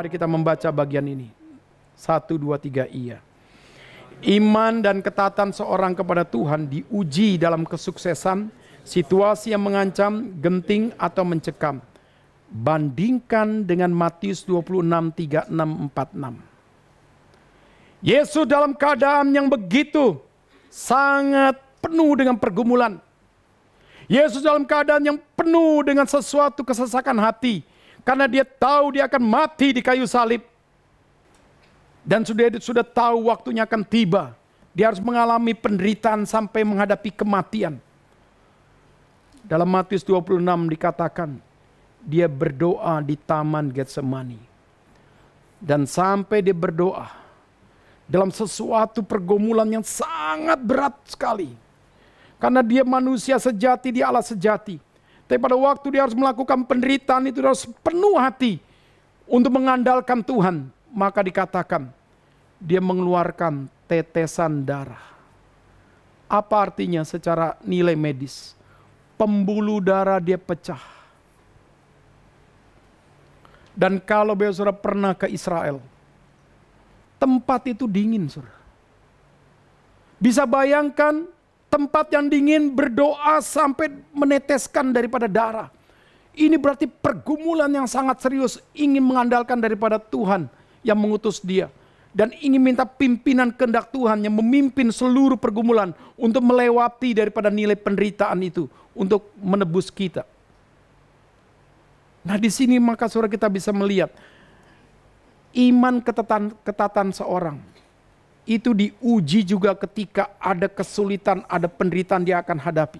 Mari kita membaca bagian ini. 1, 2, 3, iya. Iman dan ketaatan seorang kepada Tuhan diuji dalam kesuksesan, situasi yang mengancam, genting atau mencekam. Bandingkan dengan Matius 26, 36, 46. Yesus dalam keadaan yang begitu sangat penuh dengan pergumulan. Yesus dalam keadaan yang penuh dengan sesuatu kesesakan hati. Karena dia tahu dia akan mati di kayu salib. Dan sudah tahu waktunya akan tiba. Dia harus mengalami penderitaan sampai menghadapi kematian. Dalam Matius 26 dikatakan, dia berdoa di Taman Getsemani. Dan sampai dia berdoa, dalam sesuatu pergumulan yang sangat berat sekali. Karena dia manusia sejati, dia Allah sejati. Tapi pada waktu dia harus melakukan penderitaan itu, dia harus penuh hati untuk mengandalkan Tuhan. Maka dikatakan, dia mengeluarkan tetesan darah. Apa artinya secara nilai medis? Pembuluh darah dia pecah. Dan kalau saudara pernah ke Israel, tempat itu dingin, saudara. Bisa bayangkan tempat yang dingin berdoa sampai meneteskan daripada darah. Ini berarti pergumulan yang sangat serius, ingin mengandalkan daripada Tuhan yang mengutus dia. Dan ingin minta pimpinan kehendak Tuhan yang memimpin seluruh pergumulan untuk melewati daripada nilai penderitaan itu, untuk menebus kita. Nah di sini maka saudara kita bisa melihat iman ketatan seorang itu diuji juga ketika ada kesulitan, ada penderitaan dia akan hadapi.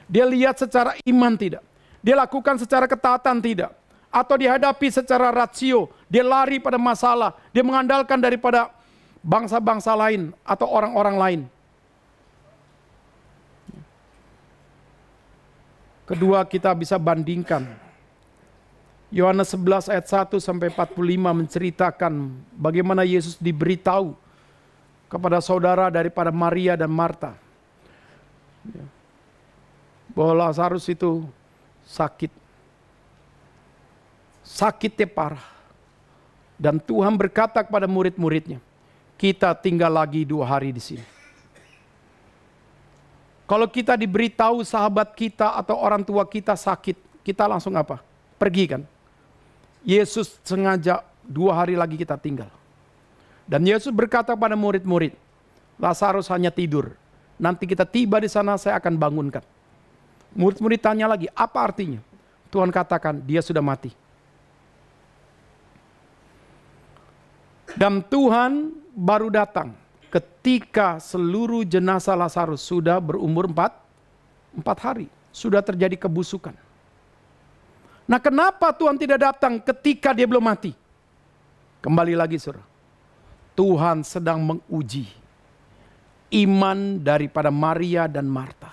Dia lihat secara iman tidak, dia lakukan secara ketaatan tidak, atau dihadapi secara rasio, dia lari pada masalah, dia mengandalkan daripada bangsa-bangsa lain atau orang-orang lain. Kedua kita bisa bandingkan. Yohanes 11 ayat 1 sampai 45 menceritakan bagaimana Yesus diberitahu kepada saudara daripada Maria dan Marta, bahwa Lazarus itu sakit. Sakitnya parah. Dan Tuhan berkata kepada murid-muridnya, kita tinggal lagi 2 hari di sini. Kalau kita diberitahu sahabat kita atau orang tua kita sakit, kita langsung apa? Pergi kan? Yesus sengaja 2 hari lagi kita tinggal. Dan Yesus berkata pada murid-murid, Lazarus hanya tidur. Nanti kita tiba di sana, saya akan bangunkan. Murid-murid tanya lagi, apa artinya? Tuhan katakan, dia sudah mati. Dan Tuhan baru datang ketika seluruh jenazah Lazarus sudah berumur 4 hari. Sudah terjadi kebusukan. Nah kenapa Tuhan tidak datang ketika dia belum mati? Kembali lagi saudara. Tuhan sedang menguji iman daripada Maria dan Marta.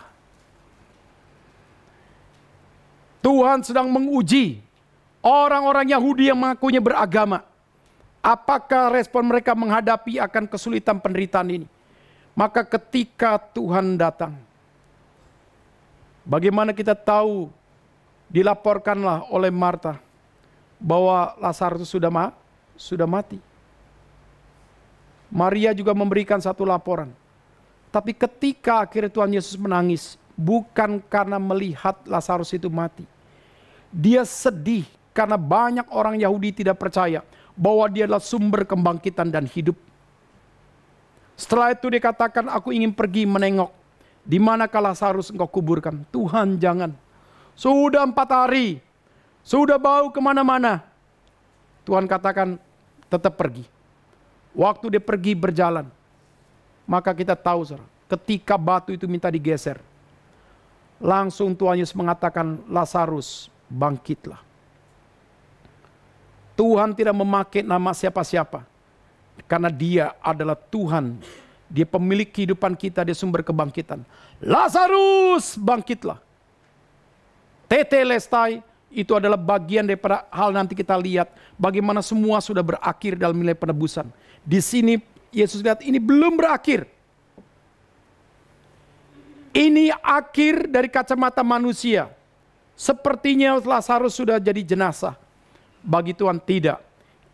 Tuhan sedang menguji orang-orang Yahudi yang mengakunya beragama. Apakah respon mereka menghadapi akan kesulitan penderitaan ini? Maka ketika Tuhan datang, bagaimana kita tahu, dilaporkanlah oleh Marta bahwa Lazarus sudah mati. Maria juga memberikan satu laporan. Tapi ketika akhirnya Tuhan Yesus menangis, bukan karena melihat Lazarus itu mati. Dia sedih karena banyak orang Yahudi tidak percaya bahwa dia adalah sumber kebangkitan dan hidup. Setelah itu dia katakan, aku ingin pergi menengok. Di manakah Lazarus engkau kuburkan? Tuhan jangan. Sudah 4 hari. Sudah bau kemana-mana. Tuhan katakan, tetap pergi. Waktu dia pergi berjalan. Maka kita tahu, saudara, ketika batu itu minta digeser, langsung Tuhan Yesus mengatakan, Lazarus bangkitlah. Tuhan tidak memakai nama siapa-siapa. Karena dia adalah Tuhan. Dia pemilik kehidupan kita, dia sumber kebangkitan. Lazarus bangkitlah. Tetelestai itu adalah bagian daripada hal nanti kita lihat. Bagaimana semua sudah berakhir dalam nilai penebusan. Di sini Yesus lihat ini belum berakhir. Ini akhir dari kacamata manusia. Sepertinya Lazarus sudah jadi jenazah. Bagi Tuhan tidak.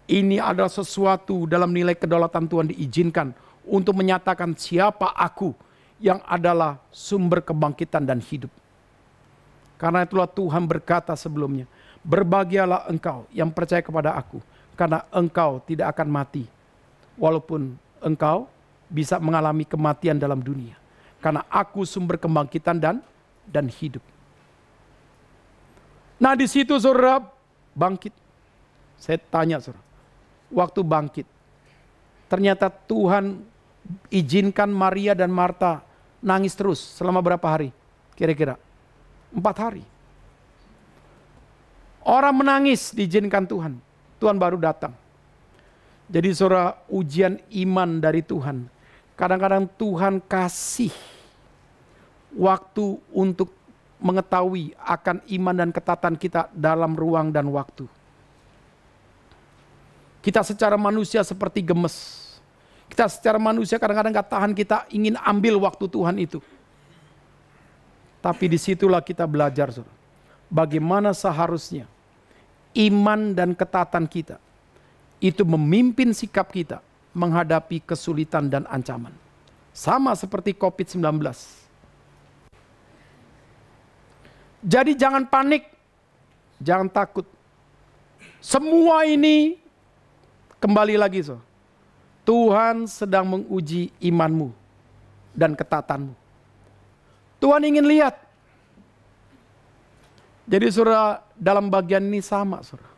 Ini adalah sesuatu dalam nilai kedaulatan Tuhan diizinkan untuk menyatakan siapa aku yang adalah sumber kebangkitan dan hidup. Karena itulah Tuhan berkata sebelumnya, berbahagialah engkau yang percaya kepada aku, karena engkau tidak akan mati. Walaupun engkau bisa mengalami kematian dalam dunia. Karena aku sumber kebangkitan dan hidup. Nah di situ saudara bangkit. Saya tanya saudara, waktu bangkit, ternyata Tuhan izinkan Maria dan Marta nangis terus selama berapa hari? Kira-kira 4 hari. Orang menangis diizinkan Tuhan. Tuhan baru datang. Jadi saudara, ujian iman dari Tuhan. Kadang-kadang Tuhan kasih waktu untuk mengetahui akan iman dan ketaatan kita dalam ruang dan waktu. Kita secara manusia seperti gemes. Kita secara manusia kadang-kadang gak tahan, kita ingin ambil waktu Tuhan itu. Tapi disitulah kita belajar, saudara, bagaimana seharusnya iman dan ketaatan kita itu memimpin sikap kita menghadapi kesulitan dan ancaman. Sama seperti COVID-19. Jadi jangan panik, jangan takut. Semua ini kembali lagi, saudara, Tuhan sedang menguji imanmu dan ketaatanmu. Tuhan ingin lihat. Jadi saudara, dalam bagian ini sama saudara.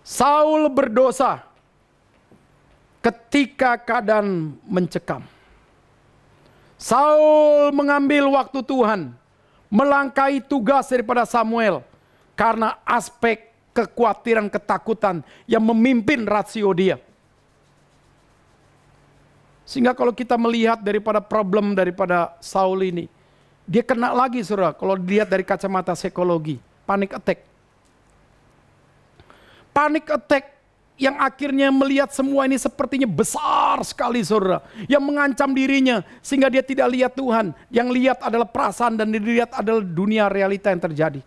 Saul berdosa ketika keadaan mencekam. Saul mengambil waktu Tuhan, melangkahi tugas daripada Samuel karena aspek kekhawatiran, ketakutan yang memimpin rasio dia. Sehingga kalau kita melihat daripada problem daripada Saul ini, dia kena lagi saudara, kalau dilihat dari kacamata psikologi, panic attack. Panic attack yang akhirnya melihat semua ini sepertinya besar sekali saudara, yang mengancam dirinya sehingga dia tidak lihat Tuhan, yang lihat adalah perasaan dan dilihat adalah dunia realita yang terjadi.